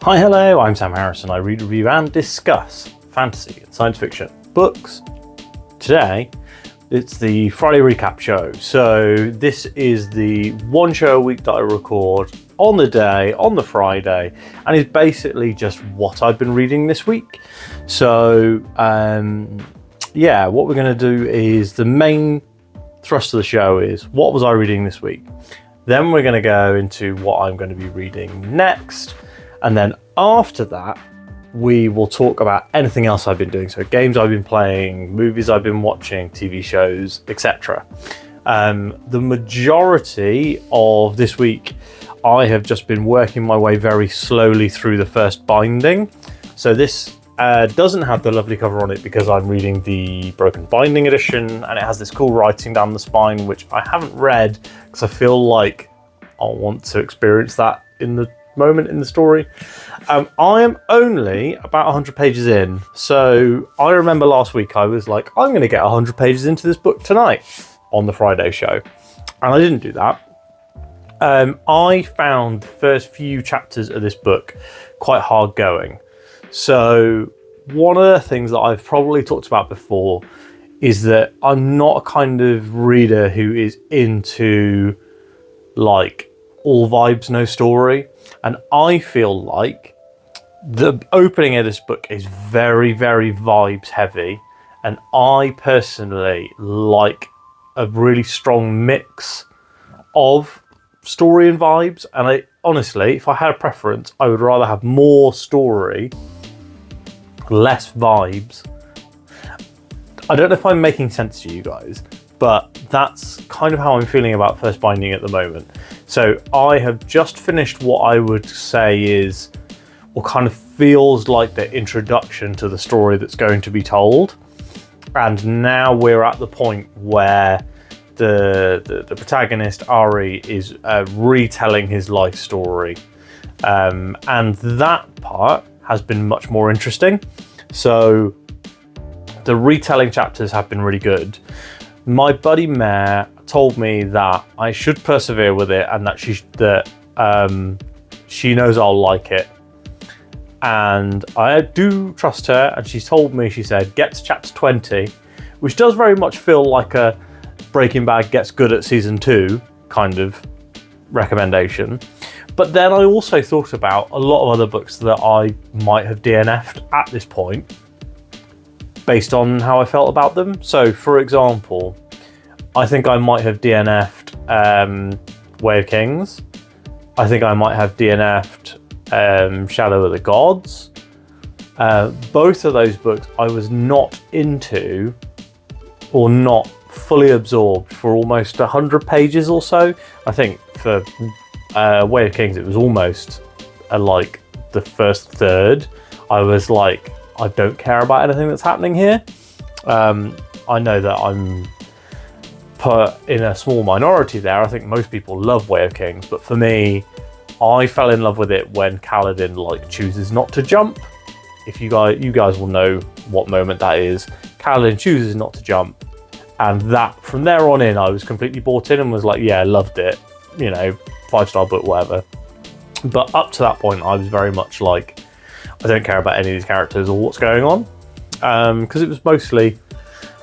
Hi, hello, I'm Sam Harrison. I read, review and discuss fantasy and science fiction books. Today, it's the Friday recap show. So this is the one show a week that I record on the day, on the Friday, and is basically just what I've been reading this week. So, what we're going to do is the main thrust of the show is what was I reading this week? Then we're going to go into what I'm going to be reading next. And then after that, we will talk about anything else I've been doing. So games I've been playing, movies I've been watching, TV shows, etc. The majority of this week, I have just been working my way very slowly through the first binding. So this doesn't have the lovely cover on it because I'm reading the Broken Binding edition, and it has this cool writing down the spine, which I haven't read because I feel like I want to experience that in the moment in the story. I am only about 100 pages in, so I remember last week I was like, I'm going to get 100 pages into this book tonight on the Friday show, and I didn't do that. I found the first few chapters of this book quite hard going. So one of the things that I've probably talked about before is that I'm not a kind of reader who is into like all vibes, no story. And I feel like the opening of this book is very, very vibes heavy. And I personally like a really strong mix of story and vibes. And I honestly, if I had a preference, I would rather have more story, less vibes. I don't know if I'm making sense to you guys, but that's kind of how I'm feeling about First Binding at the moment. So I have just finished what I would say is, or kind of feels like the introduction to the story that's going to be told. And now we're at the point where the protagonist, Ari, is retelling his life story. And that part has been much more interesting. So the retelling chapters have been really good. My buddy Mare told me that I should persevere with it and that she knows I'll like it. And I do trust her, and she's told me, she said, get to chapter 20, which does very much feel like a Breaking Bad gets good at season 2 kind of recommendation. But then I also thought about a lot of other books that I might have DNF'd at this point based on how I felt about them. So, for example, I think I might have DNF'd Way of Kings. I think I might have DNF'd Shadow of the Gods. Both of those books I was not into or not fully absorbed for almost 100 pages or so. I think for Way of Kings it was almost like the first third. I was like, I don't care about anything that's happening here. I know that I'm put in a small minority there. I think most people love Way of Kings, but for me, I fell in love with it when Kaladin chooses not to jump. If you guys will know what moment that is. Kaladin chooses not to jump, and that from there on in, I was completely bought in and was like, yeah, loved it. 5-star book, whatever. But up to that point, I was very much like, I don't care about any of these characters or what's going on, because it was mostly,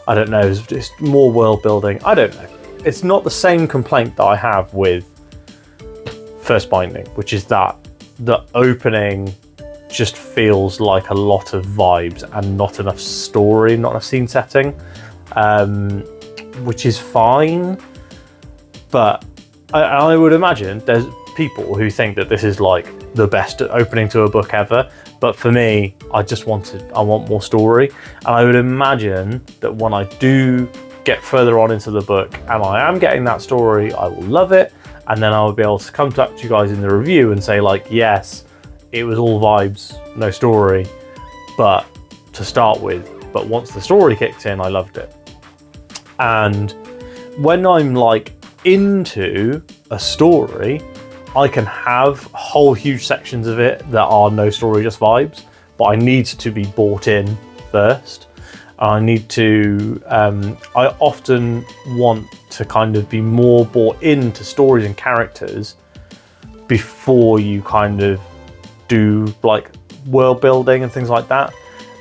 I don't know, it's just more world building. I don't know. It's not the same complaint that I have with First Binding, which is that the opening just feels like a lot of vibes and not enough story, not enough scene setting, which is fine. But I would imagine there's people who think that this is like the best opening to a book ever. But for me, I want more story. And I would imagine that when I do get further on into the book and I am getting that story, I will love it. And then I will be able to come back to you guys in the review and say like, yes, it was all vibes, no story, but to start with. But once the story kicked in, I loved it. And when I'm like into a story, I can have whole huge sections of it that are no story, just vibes, but I need to be bought in first. I need to, I often want to kind of be more bought into stories and characters before you kind of do like world building and things like that.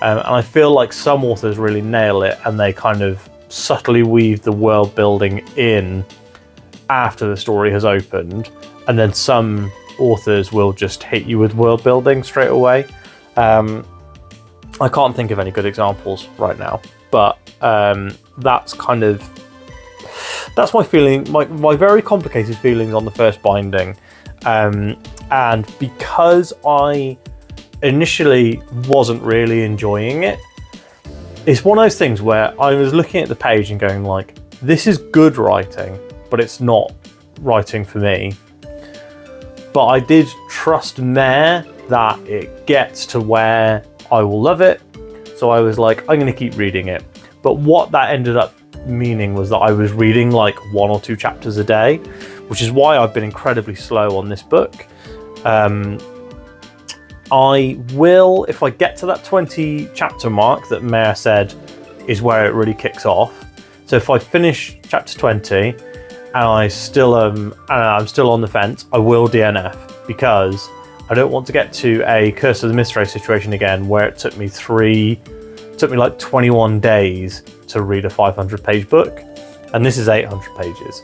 And I feel like some authors really nail it, and they kind of subtly weave the world building in after the story has opened, and then some authors will just hit you with world building straight away. I can't think of any good examples right now, but that's my feeling, my very complicated feelings on the first binding. And because I initially wasn't really enjoying it, it's one of those things where I was looking at the page and going like, this is good writing, but it's not writing for me. But I did trust Mare that it gets to where I will love it. So I was like, I'm going to keep reading it. But what that ended up meaning was that I was reading like 1 or 2 chapters a day, which is why I've been incredibly slow on this book. I will, if I get to that 20 chapter mark that Mare said is where it really kicks off. So if I finish chapter 20 and I'm still on the fence, I will DNF, because I don't want to get to a Curse of the Mistray situation again where it took me like 21 days to read a 500-page book, and this is 800 pages.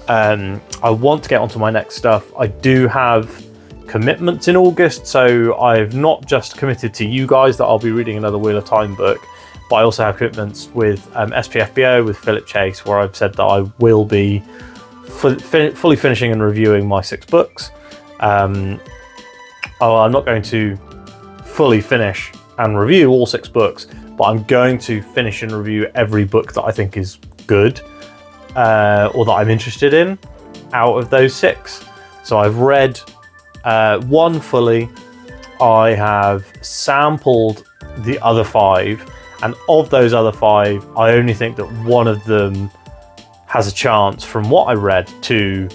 I want to get onto my next stuff. I do have commitments in August, so I've not just committed to you guys that I'll be reading another Wheel of Time book, but I also have commitments with SPFBO, with Philip Chase, where I've said that I will be fully finishing and reviewing my 6 books. I'm not going to fully finish and review all 6 books, but I'm going to finish and review every book that I think is good, or that I'm interested in out of those 6. So I've read 1 fully. I have sampled the other 5, and of those other 5, I only think that one of them has a chance, from what I read, to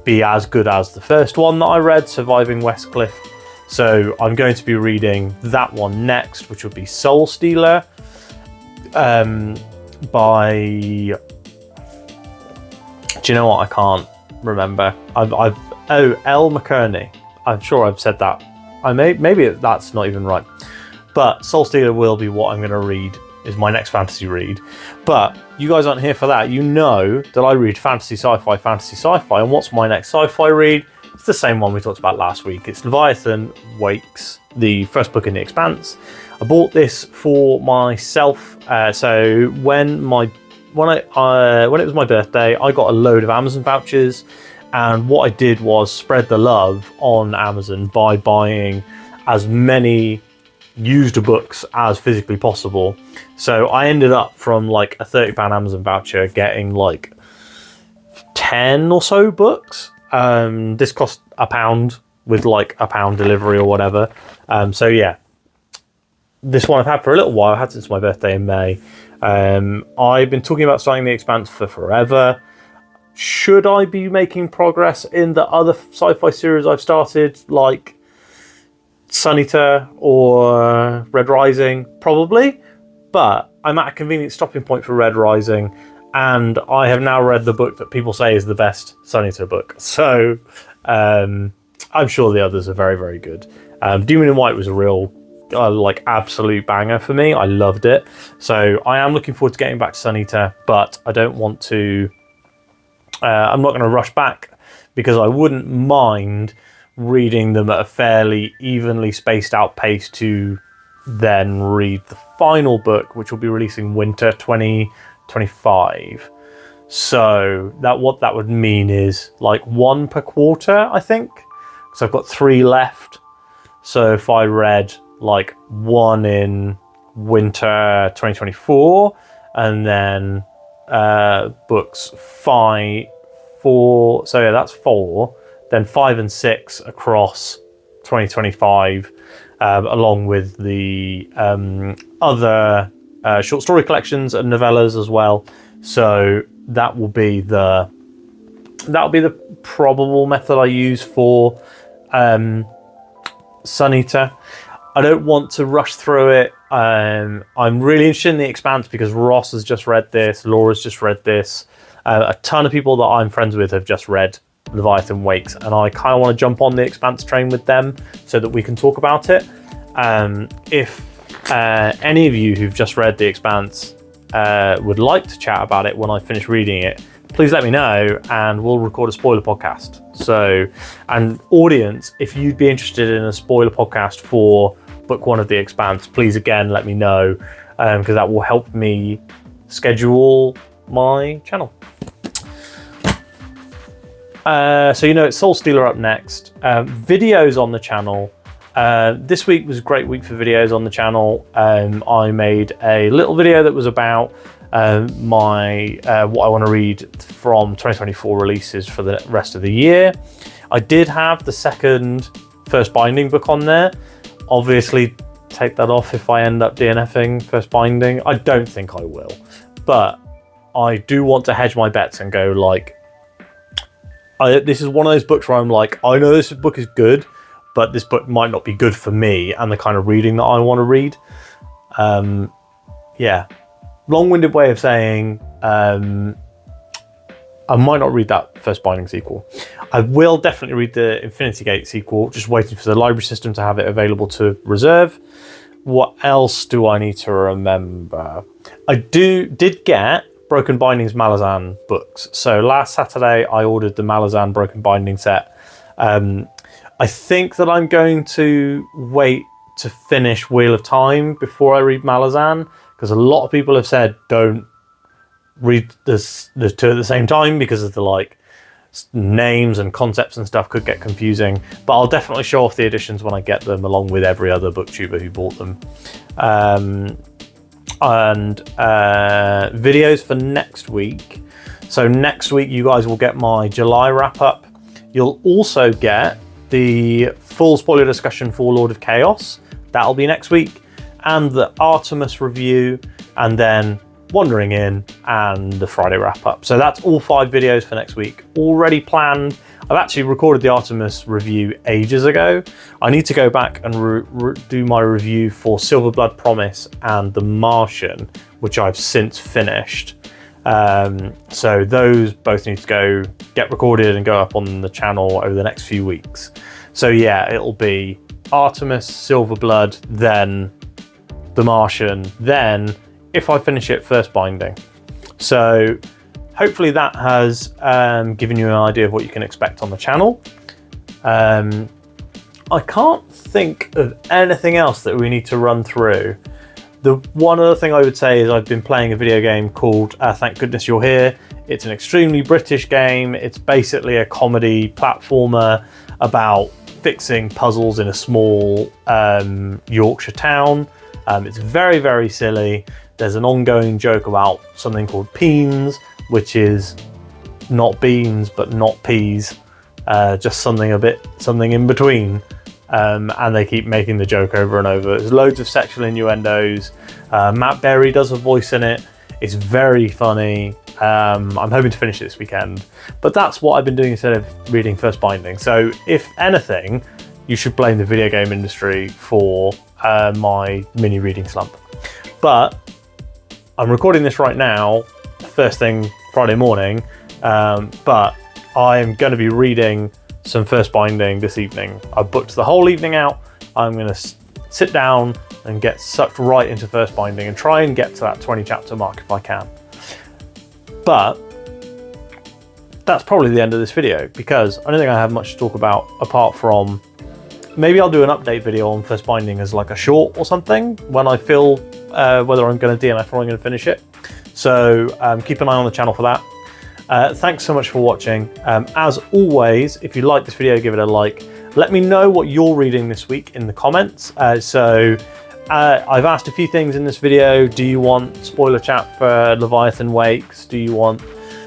be as good as the first one that I read, Surviving Westcliff. So I'm going to be reading that one next, which would be Soul Stealer, by... Do you know what? I can't remember. Elle McKerney. I'm sure I've said that. Maybe that's not even right. But Soul Stealer will be what I'm going to read, is my next fantasy read. But you guys aren't here for that. You know that I read fantasy, sci-fi. And what's my next sci-fi read? It's the same one we talked about last week. It's Leviathan Wakes, the first book in The Expanse. I bought this for myself. So when it was my birthday, I got a load of Amazon vouchers, and what I did was spread the love on Amazon by buying as many used books as physically possible. So I ended up, from like a £30 Amazon voucher, getting like 10 or so books. This cost £1 with like £1 delivery or whatever. So yeah, this one I've had for a little while. I had since my birthday in May. I've been talking about starting The Expanse for forever. Should I be making progress in the other sci-fi series I've started, like Sun Eater or Red Rising? Probably, but I'm at a convenient stopping point for Red Rising, and I have now read the book that people say is the best Sun Eater book. So I'm sure the others are very, very good. Demon in White was a real absolute banger for me. I loved it. So I am looking forward to getting back to Sun Eater, but I don't want to... I'm not going to rush back, because I wouldn't mind reading them at a fairly evenly spaced out pace to then read the final book, which will be releasing winter 2025. So what that would mean is like 1 per quarter, I think, because I've got 3 left. So if I read like 1 in winter 2024, and then books 4, so yeah, that's 4, then 5 and 6 across 2025, along with the other short story collections and novellas as well. So that will be the probable method I use for Sun Eater. I don't want to rush through it. I'm really interested in The Expanse because Ross has just read this, Laura's just read this. A ton of people that I'm friends with have just read Leviathan Wakes, and I kind of want to jump on the Expanse train with them so that we can talk about it. If any of you who've just read the Expanse would like to chat about it when I finish reading it, please let me know and we'll record a spoiler podcast. So, and audience, if you'd be interested in a spoiler podcast for book 1 of the Expanse, please again let me know, because that will help me schedule my channel. So it's Soul Stealer up next. Videos on the channel. This week was a great week for videos on the channel. I made a little video that was about what I want to read from 2024 releases for the rest of the year. I did have the second First Binding book on there. Obviously, take that off if I end up DNFing First Binding. I don't think I will, but I do want to hedge my bets and go like, this is one of those books where I'm like, I know this book is good, but this book might not be good for me and the kind of reading that I want to read. Yeah, long-winded way of saying I might not read that First Binding sequel. I will definitely read the Infinity Gate sequel, just waiting for the library system to have it available to reserve. What else do I need to remember? I did get Broken Bindings Malazan books. So last Saturday I ordered the Malazan Broken Binding set. I think that I'm going to wait to finish Wheel of Time before I read Malazan, because a lot of people have said don't read the two at the same time because of the like names and concepts and stuff could get confusing. But I'll definitely show off the editions when I get them, along with every other booktuber who bought them. And videos for next week. So next week you guys will get my July wrap up. You'll also get the full spoiler discussion for Lord of Chaos. That'll be next week, and the Artemis review, and then Wandering In and the Friday wrap up. So that's all 5 videos for next week already planned. I've actually recorded the Artemis review ages ago. I need to go back and do my review for Silver Blood Promise and The Martian, which I've since finished. So those both need to get recorded and go up on the channel over the next few weeks. So yeah, it'll be Artemis, Silver Blood, then The Martian, then if I finish it, First Binding. So hopefully that has given you an idea of what you can expect on the channel. I can't think of anything else that we need to run through. The one other thing I would say is I've been playing a video game called Thank Goodness You're Here. It's an extremely British game. It's basically a comedy platformer about fixing puzzles in a small Yorkshire town. It's very, very silly. There's an ongoing joke about something called peens, which is not beans, but not peas. Just something in between. And they keep making the joke over and over. There's loads of sexual innuendos. Matt Berry does a voice in it. It's very funny. I'm hoping to finish it this weekend. But that's what I've been doing instead of reading First Binding. So if anything, you should blame the video game industry for my mini reading slump. But I'm recording this right now, first thing Friday morning. But I am going to be reading some First Binding this evening. I've booked the whole evening out. I'm going to sit down and get sucked right into First Binding and try and get to that 20 chapter mark if I can. But that's probably the end of this video, because I don't think I have much to talk about apart from maybe I'll do an update video on First Binding as like a short or something when I feel whether I'm going to DNF or I'm going to finish it. So keep an eye on the channel for that. Thanks so much for watching. As always, if you like this video, give it a like. Let me know what you're reading this week in the comments. I've asked a few things in this video. Do you want spoiler chat for Leviathan Wakes? Do you want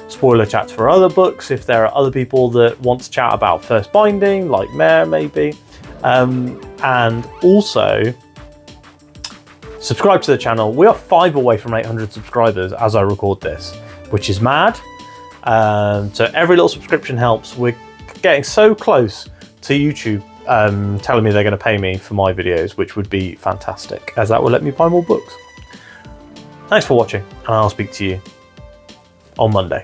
spoiler chats for other books? If there are other people that want to chat about First Binding, like Mare maybe. And also, subscribe to the channel. We are 5 away from 800 subscribers as I record this, which is mad. So every little subscription helps. We're getting so close to YouTube telling me they're going to pay me for my videos, which would be fantastic, as that will let me buy more books. Thanks for watching, and I'll speak to you on Monday.